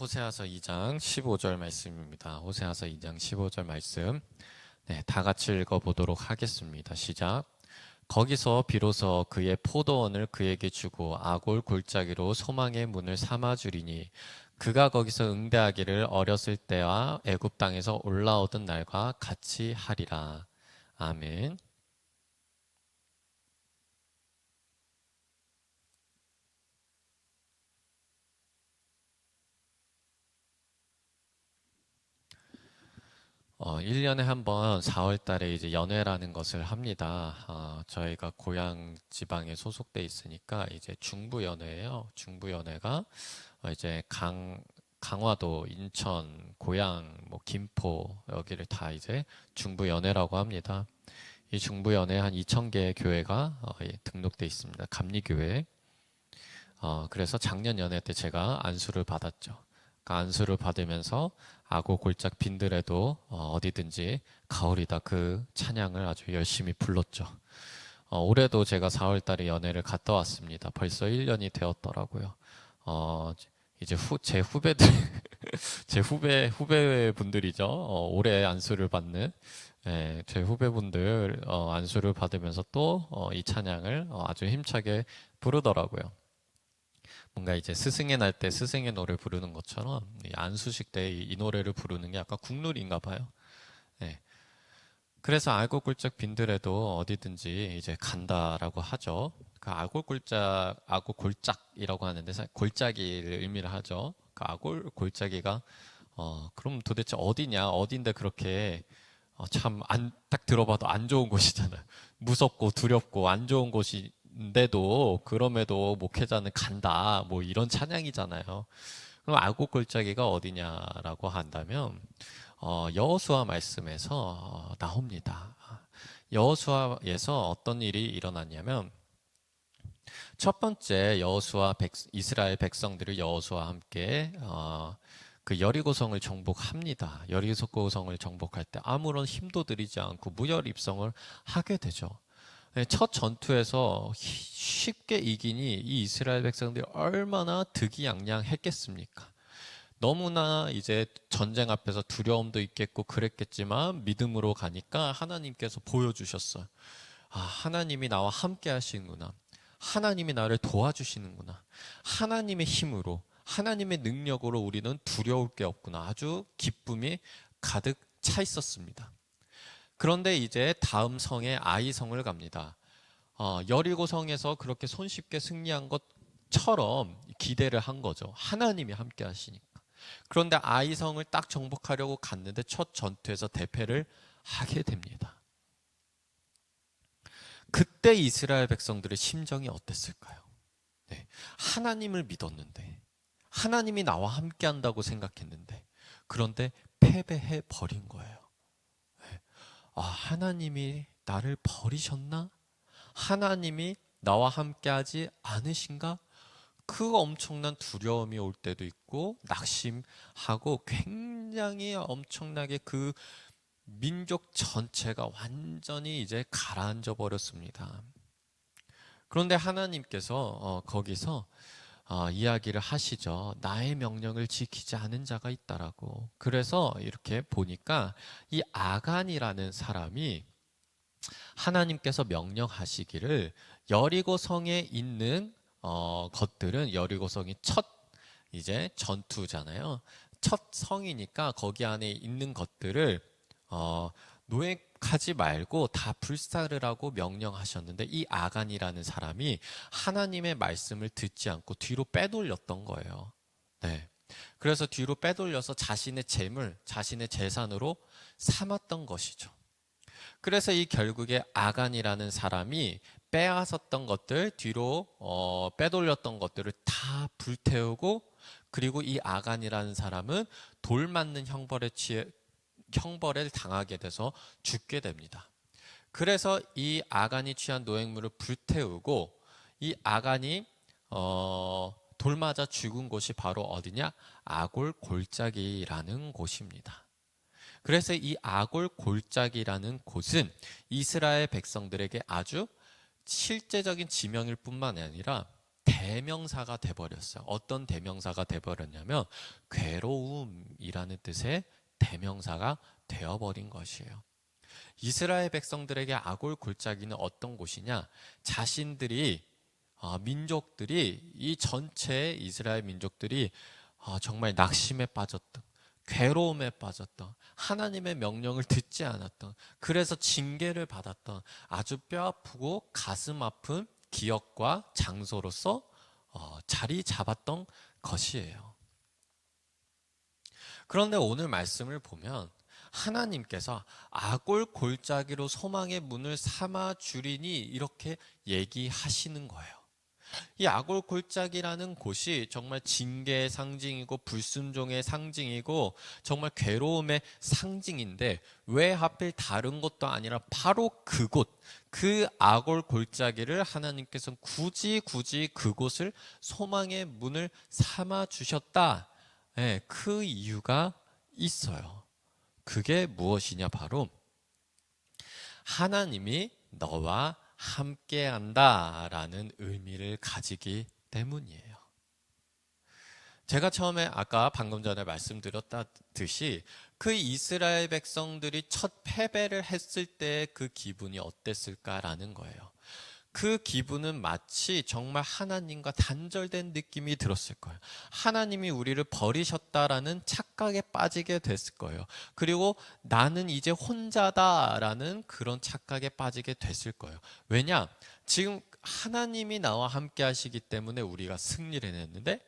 호세아서 2장 15절 말씀입니다. 호세아서 2장 15절 말씀. 네, 다 같이 읽어보도록 하겠습니다. 시작. 거기서 비로소 그의 포도원을 그에게 주고 아골 골짜기로 소망의 문을 삼아주리니 그가 거기서 응대하기를 어렸을 때와 애굽 땅에서 올라오던 날과 같이 하리라. 아멘. 1년에 한 번 4월 달에 이제 연회라는 것을 합니다. 저희가 고향 지방에 소속돼 있으니까 이제 중부 연회예요. 중부 연회가 이제 강화도, 인천, 고양, 뭐 김포 여기를 다 이제 중부 연회라고 합니다. 이 중부 연회 한 2,000개의 교회가 등록돼 있습니다. 감리교회. 그래서 작년 연회 때 제가 안수를 받았죠. 그 안수를 받으면서 아고 골짝 빈들에도 어디든지 가오리다 그 찬양을 아주 열심히 불렀죠. 올해도 제가 4월 달에 연회를 갔다 왔습니다. 벌써 1년이 되었더라고요. 이제 제 후배들, 제 후배분들이죠. 올해 안수를 받는, 제 후배분들, 안수를 받으면서 또, 이 찬양을 아주 힘차게 부르더라고요. 뭔가 이제 스승의 날 때 스승의 노래 부르는 것처럼 이 안수식 때 이 노래를 부르는 게 약간 국룰인가 봐요. 네. 그래서 알골골짝 빈들에도 어디든지 이제 간다라고 하죠. 그 아골골짝이라고 하는데 골짜기를 의미를 하죠. 그 아골골짜기가 그럼 도대체 어디냐? 어딘데 그렇게 참 딱 들어봐도 안 좋은 곳이잖아요. 무섭고 두렵고 안 좋은 곳인데도 그럼에도 목회자는 간다. 뭐 이런 찬양이잖아요. 그럼 아곡 골짜기가 어디냐라고 한다면 여호수아 말씀에서 나옵니다. 여호수아에서 어떤 일이 일어났냐면 첫 번째 여호수아 이스라엘 백성들을 여호수아와 함께 그 여리고성을 정복합니다. 여리고성을 정복할 때 아무런 힘도 들이지 않고 무혈 입성을 하게 되죠. 네, 첫 전투에서 쉽게 이기니 이 이스라엘 백성들이 얼마나 득이양양했겠습니까? 너무나 이제 전쟁 앞에서 두려움도 있겠고 그랬겠지만 믿음으로 가니까 하나님께서 보여주셨어요. 하나님이 나와 함께 하시는구나. 하나님이 나를 도와주시는구나. 하나님의 힘으로, 하나님의 능력으로 우리는 두려울 게 없구나. 아주 기쁨이 가득 차 있었습니다. 그런데 이제 다음 성에 아이성을 갑니다. 여리고성에서 그렇게 손쉽게 승리한 것처럼 기대를 한 거죠. 하나님이 함께 하시니까. 그런데 아이성을 딱 정복하려고 갔는데 첫 전투에서 대패를 하게 됩니다. 그때 이스라엘 백성들의 심정이 어땠을까요? 네. 하나님을 믿었는데, 하나님이 나와 함께 한다고 생각했는데, 그런데 패배해 버린 거예요. 네. 하나님이 나를 버리셨나? 하나님이 나와 함께 하지 않으신가? 그 엄청난 두려움이 올 때도 있고, 낙심하고 굉장히 엄청나게 그 민족 전체가 완전히 이제 가라앉아 버렸습니다. 그런데 하나님께서 거기서 이야기를 하시죠. 나의 명령을 지키지 않은 자가 있다라고. 그래서 이렇게 보니까 이 아간이라는 사람이 하나님께서 명령하시기를 여리고 성에 있는 것들은 여리고성이 첫 이제 전투잖아요. 첫 성이니까 거기 안에 있는 것들을 노획하지 말고 다 불사를 하고 명령하셨는데 이 아간이라는 사람이 하나님의 말씀을 듣지 않고 뒤로 빼돌렸던 거예요. 네. 그래서 뒤로 빼돌려서 자신의 재물, 자신의 재산으로 삼았던 것이죠. 그래서 이 결국에 아간이라는 사람이 빼앗았던 것들, 뒤로 빼돌렸던 것들을 다 불태우고 그리고 이 아간이라는 사람은 돌 맞는 형벌을 당하게 돼서 죽게 됩니다. 그래서 이 아간이 취한 노획물을 불태우고 이 아간이 돌 맞아 죽은 곳이 바로 어디냐? 아골 골짜기라는 곳입니다. 그래서 이 아골 골짜기라는 곳은 이스라엘 백성들에게 아주 실제적인 지명일 뿐만 아니라 대명사가 돼버렸어요. 어떤 대명사가 돼버렸냐면 괴로움이라는 뜻의 대명사가 되어버린 것이에요. 이스라엘 백성들에게 아골 골짜기는 어떤 곳이냐? 자신들이 민족들이 이 전체 이스라엘 민족들이 정말 낙심에 빠졌던, 괴로움에 빠졌던, 하나님의 명령을 듣지 않았던, 그래서 징계를 받았던 아주 뼈아프고 가슴 아픈 기억과 장소로서 자리 잡았던 것이에요. 그런데 오늘 말씀을 보면 하나님께서 아골 골짜기로 소망의 문을 삼아 주리니 이렇게 얘기하시는 거예요. 이 아골 골짜기라는 곳이 정말 징계의 상징이고 불순종의 상징이고 정말 괴로움의 상징인데 왜 하필 다른 곳도 아니라 바로 그곳, 그 아골 골짜기를 하나님께서 굳이 그곳을 소망의 문을 삼아 주셨다. 네, 그 이유가 있어요. 그게 무엇이냐? 바로 하나님이 너와 함께한다라는 의미를 가지기 때문이에요. 제가 처음에 아까 방금 전에 말씀드렸다듯이 그 이스라엘 백성들이 첫 패배를 했을 때 그 기분이 어땠을까라는 거예요. 그 기분은 마치 정말 하나님과 단절된 느낌이 들었을 거예요. 하나님이 우리를 버리셨다라는 착각에 빠지게 됐을 거예요. 그리고 나는 이제 혼자다라는 그런 착각에 빠지게 됐을 거예요. 왜냐? 지금 하나님이 나와 함께 하시기 때문에 우리가 승리를 했는데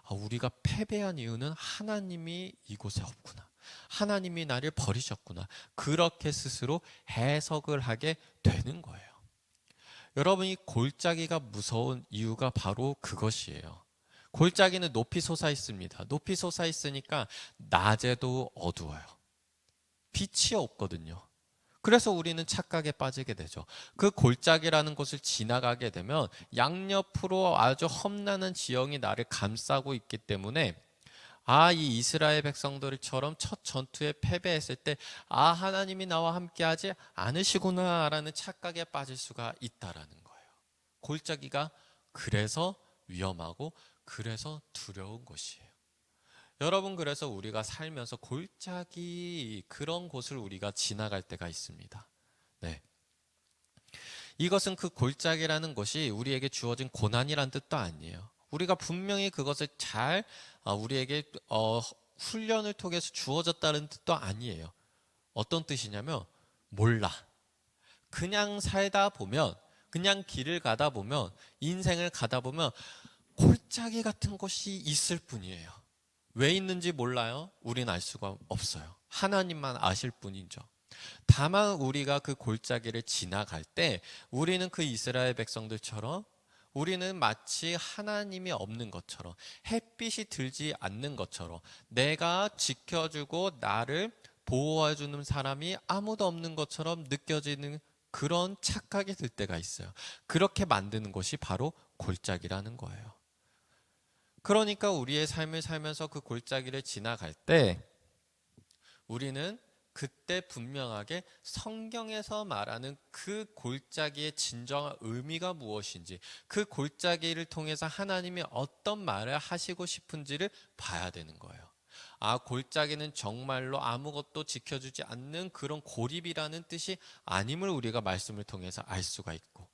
우리가 패배한 이유는 하나님이 이곳에 없구나. 하나님이 나를 버리셨구나. 그렇게 스스로 해석을 하게 되는 거예요. 여러분, 이 골짜기가 무서운 이유가 바로 그것이에요. 골짜기는 높이 솟아 있습니다. 높이 솟아 있으니까 낮에도 어두워요. 빛이 없거든요. 그래서 우리는 착각에 빠지게 되죠. 그 골짜기라는 곳을 지나가게 되면 양옆으로 아주 험난한 지형이 나를 감싸고 있기 때문에 이 이스라엘 백성들처럼 첫 전투에 패배했을 때 하나님이 나와 함께하지 않으시구나라는 착각에 빠질 수가 있다라는 거예요. 골짜기가 그래서 위험하고 그래서 두려운 것이에요. 여러분, 그래서 우리가 살면서 골짜기 그런 곳을 우리가 지나갈 때가 있습니다. 네. 이것은 그 골짜기라는 것이 우리에게 주어진 고난이란 뜻도 아니에요. 우리가 분명히 그것을 잘 우리에게 훈련을 통해서 주어졌다는 뜻도 아니에요. 어떤 뜻이냐면 몰라. 그냥 살다 보면, 그냥 길을 가다 보면, 인생을 가다 보면 골짜기 같은 곳이 있을 뿐이에요. 왜 있는지 몰라요? 우린 알 수가 없어요. 하나님만 아실 뿐이죠. 다만 우리가 그 골짜기를 지나갈 때 우리는 그 이스라엘 백성들처럼 우리는 마치 하나님이 없는 것처럼 햇빛이 들지 않는 것처럼 내가 지켜주고 나를 보호해주는 사람이 아무도 없는 것처럼 느껴지는 그런 착각이 들 때가 있어요. 그렇게 만드는 것이 바로 골짜기라는 거예요. 그러니까 우리의 삶을 살면서 그 골짜기를 지나갈 때 우리는 그때 분명하게 성경에서 말하는 그 골짜기의 진정한 의미가 무엇인지, 그 골짜기를 통해서 하나님이 어떤 말을 하시고 싶은지를 봐야 되는 거예요. 골짜기는 정말로 아무것도 지켜주지 않는 그런 고립이라는 뜻이 아님을 우리가 말씀을 통해서 알 수가 있고,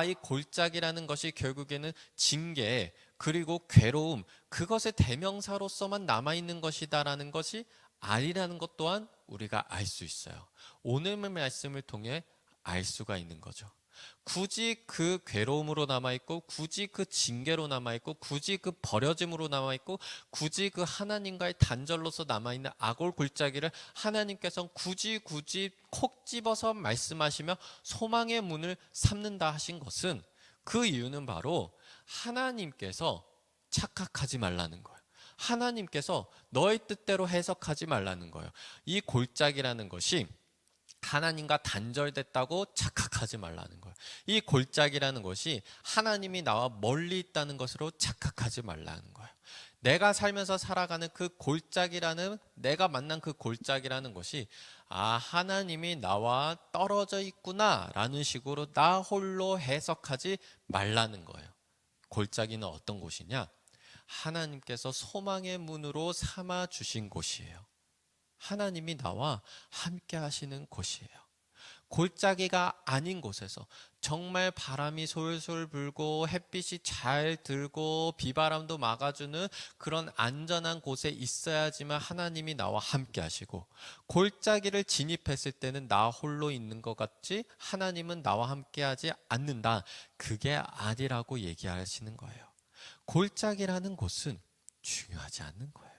이 골짜기라는 것이 결국에는 징계 그리고 괴로움, 그것의 대명사로서만 남아있는 것이다라는 것이 아니라는 것 또한 우리가 알 수 있어요. 오늘의 말씀을 통해 알 수가 있는 거죠. 굳이 그 괴로움으로 남아있고, 굳이 그 징계로 남아있고, 굳이 그 버려짐으로 남아있고, 굳이 그 하나님과의 단절로서 남아있는 아골 골짜기를 하나님께서 굳이 콕 집어서 말씀하시며 소망의 문을 삼는다 하신 것은, 그 이유는 바로 하나님께서 착각하지 말라는 거예요. 하나님께서 너의 뜻대로 해석하지 말라는 거예요. 이 골짜기라는 것이 하나님과 단절됐다고 착각하지 말라는 거예요. 이 골짜기라는 것이 하나님이 나와 멀리 있다는 것으로 착각하지 말라는 거예요. 내가 살면서 살아가는 그 골짜기라는, 내가 만난 그 골짜기라는 것이 하나님이 나와 떨어져 있구나 라는 식으로 나 홀로 해석하지 말라는 거예요. 골짜기는 어떤 곳이냐? 하나님께서 소망의 문으로 삼아 주신 곳이에요. 하나님이 나와 함께 하시는 곳이에요. 골짜기가 아닌 곳에서 정말 바람이 솔솔 불고 햇빛이 잘 들고 비바람도 막아주는 그런 안전한 곳에 있어야지만 하나님이 나와 함께 하시고, 골짜기를 진입했을 때는 나 홀로 있는 것 같지 하나님은 나와 함께 하지 않는다. 그게 아니라고 얘기하시는 거예요. 골짜기라는 곳은 중요하지 않는 거예요.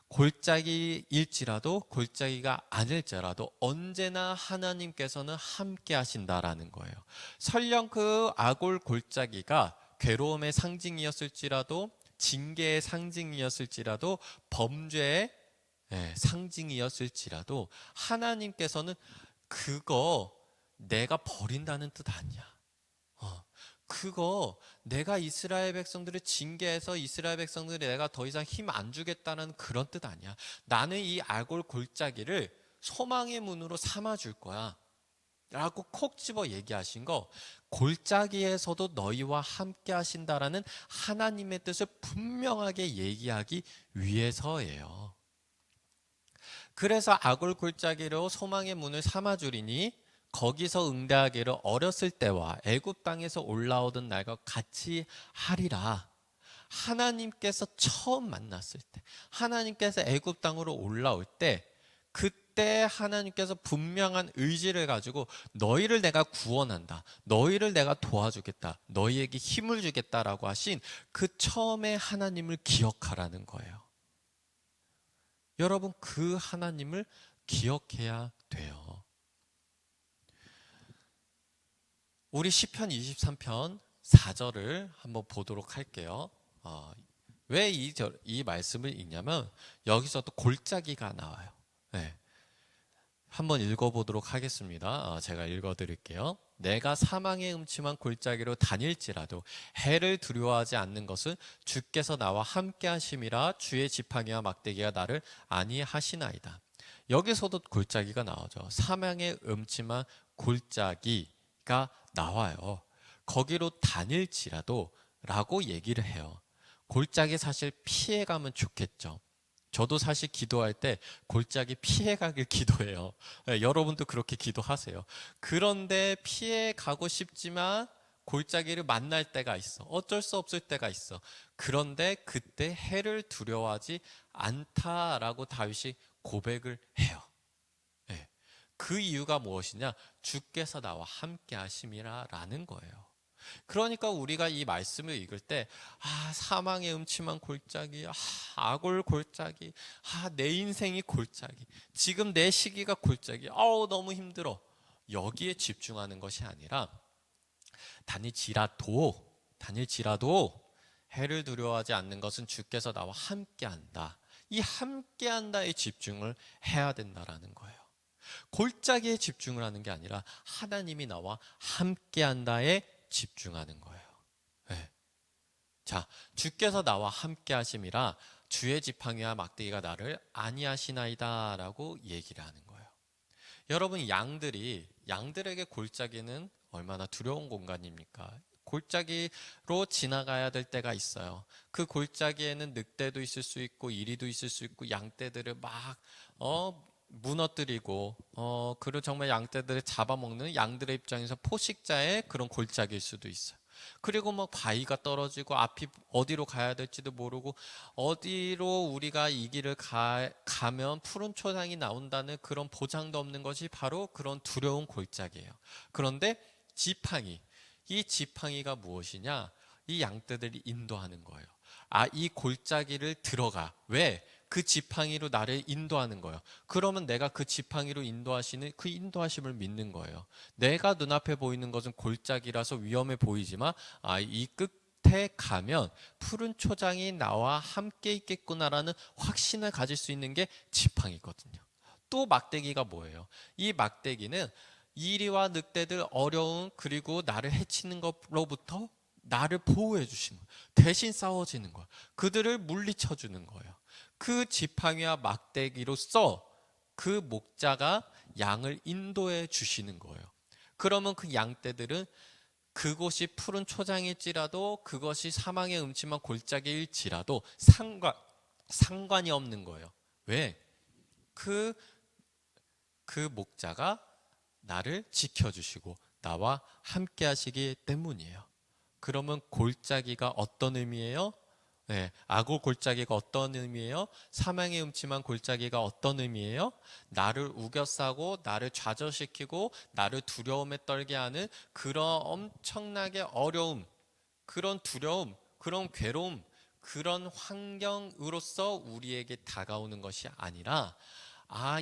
골짜기일지라도 골짜기가 아닐지라도 언제나 하나님께서는 함께 하신다라는 거예요. 설령 그 아골 골짜기가 괴로움의 상징이었을지라도, 징계의 상징이었을지라도, 범죄의 상징이었을지라도 하나님께서는 그거 내가 버린다는 뜻 아니야. 그거 내가 이스라엘 백성들을 징계해서 이스라엘 백성들이 내가 더 이상 힘 안 주겠다는 그런 뜻 아니야. 나는 이 아골 골짜기를 소망의 문으로 삼아 줄 거야 라고 콕 집어 얘기하신 거, 골짜기에서도 너희와 함께 하신다라는 하나님의 뜻을 분명하게 얘기하기 위해서예요. 그래서 아골 골짜기로 소망의 문을 삼아 주리니 거기서 응대하기를 어렸을 때와 애굽 땅에서 올라오던 날과 같이 하리라. 하나님께서 처음 만났을 때, 하나님께서 애굽 땅으로 올라올 때, 그때 하나님께서 분명한 의지를 가지고 너희를 내가 구원한다, 너희를 내가 도와주겠다, 너희에게 힘을 주겠다라고 하신 그 처음의 하나님을 기억하라는 거예요. 여러분, 그 하나님을 기억해야 돼요. 우리 시편 23편 4절을 한번 보도록 할게요. 왜 이 말씀을 읽냐면 여기서 또 골짜기가 나와요. 네. 한번 읽어보도록 하겠습니다. 제가 읽어드릴게요. 내가 사망의 음침한 골짜기로 다닐지라도 해를 두려워하지 않는 것은 주께서 나와 함께 하심이라. 주의 지팡이와 막대기가 나를 안위하시나이다. 여기서도 골짜기가 나오죠. 사망의 음침한 골짜기가 나와요. 거기로 다닐지라도 라고 얘기를 해요. 골짜기 사실 피해가면 좋겠죠. 저도 사실 기도할 때 골짜기 피해가길 기도해요. 여러분도 그렇게 기도하세요. 그런데 피해가고 싶지만 골짜기를 만날 때가 있어. 어쩔 수 없을 때가 있어. 그런데 그때 해를 두려워하지 않다라고 다윗이 고백을 해요. 그 이유가 무엇이냐? 주께서 나와 함께 하심이라 라는 거예요. 그러니까 우리가 이 말씀을 읽을 때 사망의 음침한 골짜기, 아골 골짜기, 내 인생이 골짜기, 지금 내 시기가 골짜기, 너무 힘들어, 여기에 집중하는 것이 아니라 다닐지라도 해를 두려워하지 않는 것은 주께서 나와 함께한다, 이 함께한다에 집중을 해야 된다라는 거예요. 골짜기에 집중을 하는 게 아니라 하나님이 나와 함께한다에 집중하는 거예요. 네. 자, 주께서 나와 함께 하심이라 주의 지팡이와 막대기가 나를 안위하시나이다 라고 얘기를 하는 거예요. 여러분, 양들에게 골짜기는 얼마나 두려운 공간입니까? 골짜기로 지나가야 될 때가 있어요. 그 골짜기에는 늑대도 있을 수 있고 이리도 있을 수 있고 양떼들을 막 무너뜨리고 그리고 정말 양떼들을 잡아먹는 양들의 입장에서 포식자의 그런 골짜기일 수도 있어요. 그리고 막 바위가 떨어지고 앞이 어디로 가야 될지도 모르고 어디로 우리가 이 길을 가면 푸른 초장이 나온다는 그런 보장도 없는 것이 바로 그런 두려운 골짜기예요. 그런데 이 지팡이가 무엇이냐? 이 양떼들이 인도하는 거예요. 이 골짜기를 들어가. 왜? 그 지팡이로 나를 인도하는 거예요. 그러면 내가 그 지팡이로 인도하시는 그 인도하심을 믿는 거예요. 내가 눈앞에 보이는 것은 골짜기라서 위험해 보이지만 이 끝에 가면 푸른 초장이 나와 함께 있겠구나라는 확신을 가질 수 있는 게 지팡이거든요. 또 막대기가 뭐예요? 이 막대기는 이리와 늑대들, 어려움, 그리고 나를 해치는 것로부터 나를 보호해 주시는 거예요. 대신 싸워지는 거예요. 그들을 물리쳐 주는 거예요. 그 지팡이와 막대기로써 그 목자가 양을 인도해 주시는 거예요. 그러면 그 양떼들은 그곳이 푸른 초장일지라도, 그것이 사망의 음침한 골짜기일지라도 상관이 없는 거예요. 왜? 그 목자가 나를 지켜주시고 나와 함께 하시기 때문이에요. 그러면 골짜기가 어떤 의미예요? 네, 악을 골짜기가 어떤 의미예요? 사망의 음침한 골짜기가 어떤 의미예요? 나를 우겨싸고 나를 좌절시키고 나를 두려움에 떨게 하는 그런 엄청나게 어려움, 그런 두려움, 그런 괴로움, 그런 환경으로서 우리에게 다가오는 것이 아니라,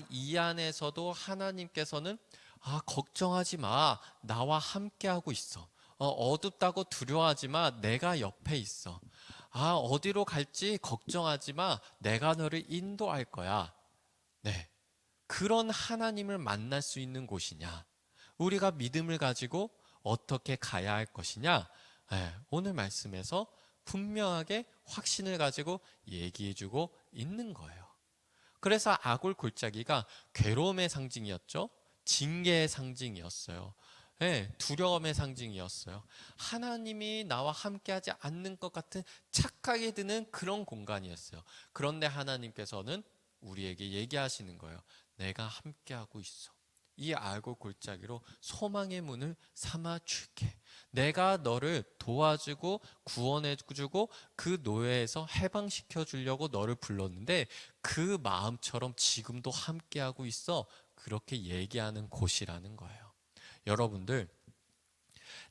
이 안에서도 하나님께서는 걱정하지 마, 나와 함께하고 있어. 어둡다고 두려워하지 마, 내가 옆에 있어. 어디로 갈지 걱정하지 마, 내가 너를 인도할 거야. 네, 그런 하나님을 만날 수 있는 곳이냐, 우리가 믿음을 가지고 어떻게 가야 할 것이냐, 네, 오늘 말씀에서 분명하게 확신을 가지고 얘기해주고 있는 거예요. 그래서 아골 골짜기가 괴로움의 상징이었죠. 징계의 상징이었어요. 네, 두려움의 상징이었어요. 하나님이 나와 함께하지 않는 것 같은 착각이 드는 그런 공간이었어요. 그런데 하나님께서는 우리에게 얘기하시는 거예요. 내가 함께하고 있어. 이 아골 골짜기로 소망의 문을 삼아 줄게. 내가 너를 도와주고 구원해주고 그 노예에서 해방시켜 주려고 너를 불렀는데 그 마음처럼 지금도 함께하고 있어. 그렇게 얘기하는 곳이라는 거예요. 여러분들,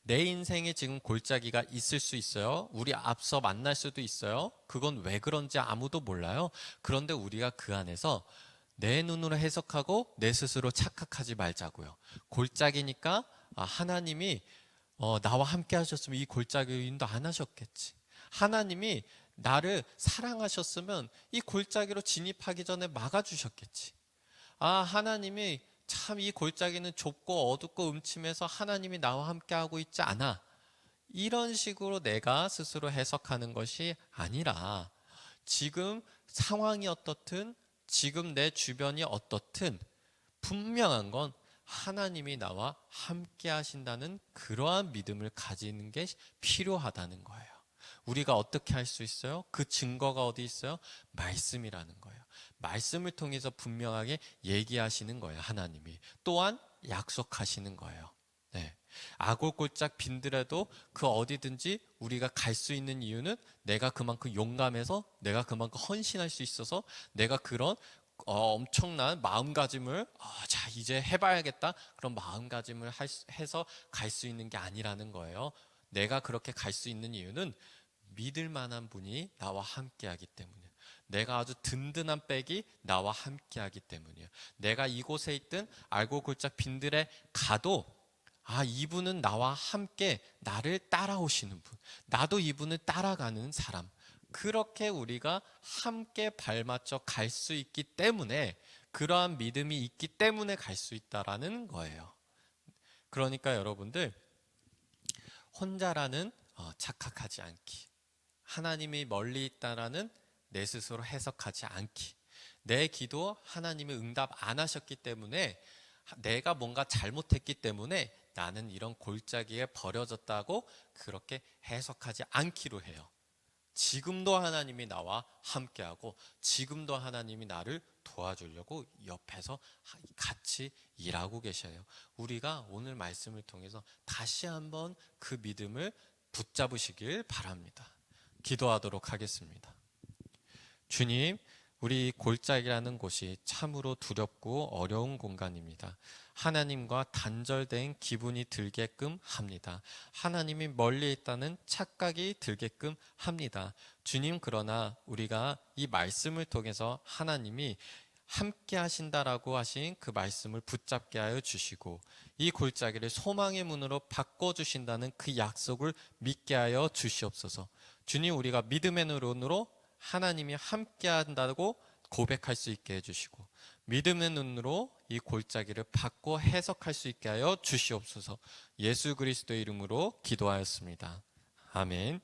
내 인생에 지금 골짜기가 있을 수 있어요. 우리 앞서 만날 수도 있어요. 그건 왜 그런지 아무도 몰라요. 그런데 우리가 그 안에서 내 눈으로 해석하고 내 스스로 착각하지 말자고요. 골짜기니까 하나님이 나와 함께 하셨으면 이 골짜기 인도 안 하셨겠지. 하나님이 나를 사랑하셨으면 이 골짜기로 진입하기 전에 막아주셨겠지. 하나님이 참 이 골짜기는 좁고 어둡고 음침해서 하나님이 나와 함께 하고 있지 않아. 이런 식으로 내가 스스로 해석하는 것이 아니라, 지금 상황이 어떻든 지금 내 주변이 어떻든 분명한 건 하나님이 나와 함께 하신다는 그러한 믿음을 가지는 게 필요하다는 거예요. 우리가 어떻게 할 수 있어요? 그 증거가 어디 있어요? 말씀이라는 거예요. 말씀을 통해서 분명하게 얘기하시는 거예요. 하나님이 또한 약속하시는 거예요. 네. 아골골짝 빈들에도 그 어디든지 우리가 갈 수 있는 이유는 내가 그만큼 용감해서, 내가 그만큼 헌신할 수 있어서, 내가 그런 엄청난 마음가짐을 자 이제 해봐야겠다 그런 마음가짐을 해서 갈 수 있는 게 아니라는 거예요. 내가 그렇게 갈 수 있는 이유는 믿을 만한 분이 나와 함께하기 때문이에요. 내가 아주 든든한 백이 나와 함께하기 때문이에요. 내가 이곳에 있든 알고 골짝 빈들에 가도 이분은 나와 함께 나를 따라오시는 분, 나도 이분을 따라가는 사람, 그렇게 우리가 함께 발맞춰 갈 수 있기 때문에, 그러한 믿음이 있기 때문에 갈 수 있다라는 거예요. 그러니까 여러분들, 혼자라는 착각하지 않기, 하나님이 멀리 있다라는 내 스스로 해석하지 않기, 내 기도 하나님이 응답 안 하셨기 때문에, 내가 뭔가 잘못했기 때문에 나는 이런 골짜기에 버려졌다고 그렇게 해석하지 않기로 해요. 지금도 하나님이 나와 함께하고 지금도 하나님이 나를 도와주려고 옆에서 같이 일하고 계셔요. 우리가 오늘 말씀을 통해서 다시 한번 그 믿음을 붙잡으시길 바랍니다. 기도하도록 하겠습니다. 주님, 우리 골짜기라는 곳이 참으로 두렵고 어려운 공간입니다. 하나님과 단절된 기분이 들게끔 합니다. 하나님이 멀리 있다는 착각이 들게끔 합니다. 주님, 그러나 우리가 이 말씀을 통해서 하나님이 함께 하신다라고 하신 그 말씀을 붙잡게 하여 주시고, 이 골짜기를 소망의 문으로 바꿔주신다는 그 약속을 믿게 하여 주시옵소서. 주님, 우리가 믿음의 눈으로 하나님이 함께 한다고 고백할 수 있게 해주시고, 믿음의 눈으로 이 골짜기를 바꿔 해석할 수 있게 하여 주시옵소서. 예수 그리스도의 이름으로 기도하였습니다. 아멘.